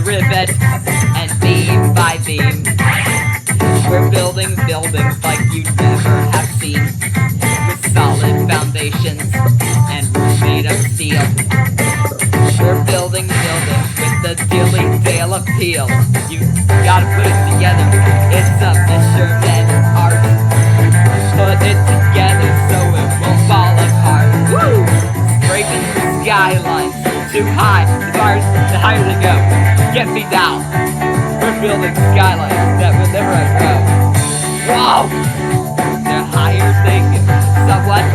rivet and beam by beam. We're building buildings like you never have seen, with solid foundations and roofs made of steel. We're building buildings with the dilly-dale appeal. You gotta put it together, it's a fisherman art. Put it together so it won't fall apart. Woo! Scraping the skylines, too high, the higher they go. Get me down. We're building skylines that will never outgrow. Whoa! They're higher than someone